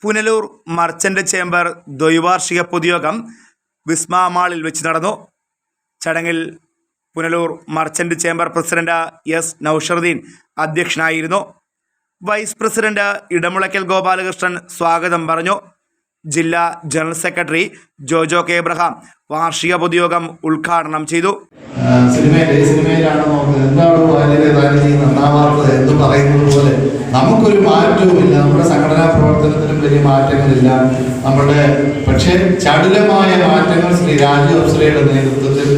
Punalur merchant chamber ദ്വൈവാർഷിക പൊതുയോഗം വിസ്മ മാളിൽ വെച്ച് നടന്നു. ചടങ്ങിൽ Punalur merchant chamber president S Nausharuddin അധ്യക്ഷനായിരുന്നു. വൈസ് പ്രസിഡന്റ് ഇടമുളയ്ക്കൽ ഗോപാലകൃഷ്ണൻ സ്വാഗതം പറഞ്ഞു. ജില്ലാ general secretary Jojo K Abraham വാർഷിക പൊതുയോഗം ഉദ്ഘാടനം ചെയ്തു. സിനിമയിലാണ് നമുക്ക് എന്താണ് നന്നാവാത്തത് എന്ന് പറയുന്നത് പോലെ നമുക്കൊരു മാറ്റവുമില്ല. നമ്മുടെ സംഘടനാ പ്രവർത്തനത്തിലും വലിയ മാറ്റങ്ങളില്ല. പക്ഷേ ചടുലമായ മാറ്റങ്ങൾ ശ്രീ രാജു അപ്സരയുടെ നേതൃത്വത്തിൽ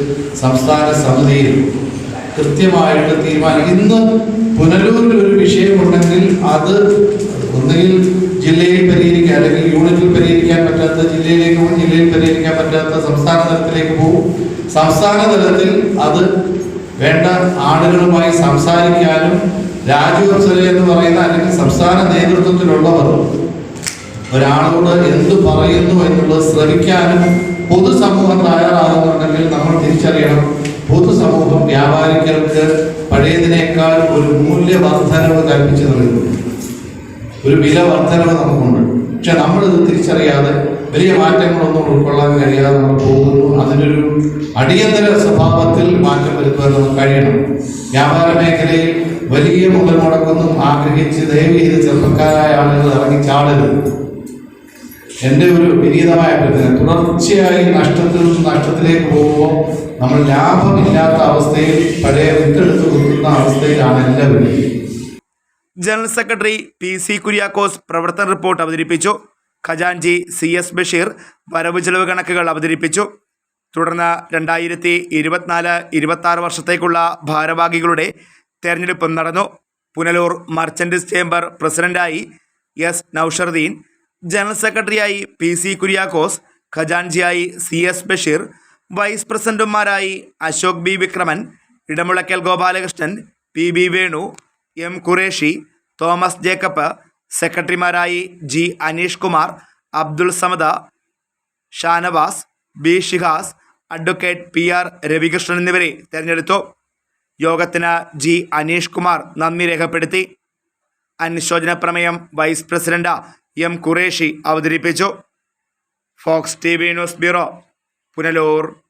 സംസ്ഥാന സമിതിയിൽ കൃത്യമായിട്ട് തീരുമാനം. ഇന്ന് പുനലൂരിൽ ഒരു വിഷയമുണ്ടെങ്കിൽ അത് ഒന്നുകിൽ ജില്ലയിൽ പരിഹരിക്കുക, അല്ലെങ്കിൽ യൂണിറ്റിൽ പരിഹരിക്കാൻ പറ്റാത്ത ജില്ലയിലേക്ക് പോകും, ജില്ലയിൽ പരിഹരിക്കാൻ പറ്റാത്ത സംസ്ഥാന തലത്തിലേക്ക് പോകും. സംസ്ഥാന തലത്തിൽ അത് വേണ്ട ആളുകളുമായി സംസാരിക്കാനും രാജു അപ്സര എന്ന് പറയുന്ന അല്ലെങ്കിൽ സംസ്ഥാന നേതൃത്വത്തിലുള്ളവർ ഒരാളോട് എന്തു പറയുന്നു എന്നുള്ളത് ശ്രമിക്കാനും പൊതുസമൂഹം തയ്യാറാകുന്നുണ്ടെങ്കിൽ നമ്മൾ തിരിച്ചറിയണം, പൊതുസമൂഹം വ്യാപാരികൾക്ക് പഴയതിനേക്കാൾ ഒരു മൂല്യവർദ്ധനവ് കൽപ്പിച്ചു നൽകുന്നു, ഒരു വില വർദ്ധനവ് നമുക്കുണ്ട്. പക്ഷെ നമ്മളിത് തിരിച്ചറിയാതെ വലിയ മാറ്റങ്ങളൊന്നും ഉൾക്കൊള്ളാൻ കഴിയാതെ നമ്മൾ പോകുന്നു. അതിനൊരു അടിയന്തര സ്വഭാവത്തിൽ മാറ്റം വരുത്തുവാൻ നമുക്ക് കഴിയണം. വ്യാപാര മേഖലയിൽ വലിയ മുതൽ മുടക്കൊന്നും ആഗ്രഹിച്ച് ദയവ് ചെയ്ത് ചെറുപ്പക്കാരായ ആളുകൾ ഇറങ്ങിച്ചാടരുത്. എൻ്റെ ഒരു വിനീതമായ അഭ്യർത്ഥന. തുടർച്ചയായി നഷ്ടത്തിൽ നിന്നും നഷ്ടത്തിലേക്ക് പോകുമ്പോൾ നമ്മൾ ലാഭമില്ലാത്ത അവസ്ഥയിൽ പഴയ വിത്തെടുത്ത് കൊടുക്കുന്ന അവസ്ഥയിലാണ് എല്ലാവരും. ജനറൽ സെക്രട്ടറി PC കുര്യാക്കോസ് പ്രവർത്തന റിപ്പോർട്ട് അവതരിപ്പിച്ചു. ഖജാൻജി CS ബഷീർ വരവ് ചെലവ് കണക്കുകൾ അവതരിപ്പിച്ചു. തുടർന്ന് 2024-26 വർഷത്തേക്കുള്ള ഭാരവാഹികളുടെ തെരഞ്ഞെടുപ്പും നടന്നു. പുനലൂർ മർച്ചന്റ് ചേംബർ പ്രസിഡന്റായി എസ് നൌഷറുദ്ദീൻ, ജനറൽ സെക്രട്ടറിയായി PC കുര്യാക്കോസ്, ഖജാൻജിയായി CS ബഷീർ, വൈസ് പ്രസിഡന്റുമാരായി Ashok B Vikraman, Edamulakkal Gopalakrishnan, PB Venu, M Qureshi, Thomas Jacob, സെക്രട്ടറിമാരായി G Aneesh Kumar, Abdul Samad, Shanavas, B Shihas, advocate PR Ravikrishnan എന്നിവരെ തെരഞ്ഞെടുത്തു. യോഗത്തിന് G അനീഷ് കുമാർ നന്ദി രേഖപ്പെടുത്തി. അനുശോചന പ്രമേയം വൈസ് പ്രസിഡന്റ് M ഖുറേഷി അവതരിപ്പിച്ചു. Fox TV news bureau, Punalur.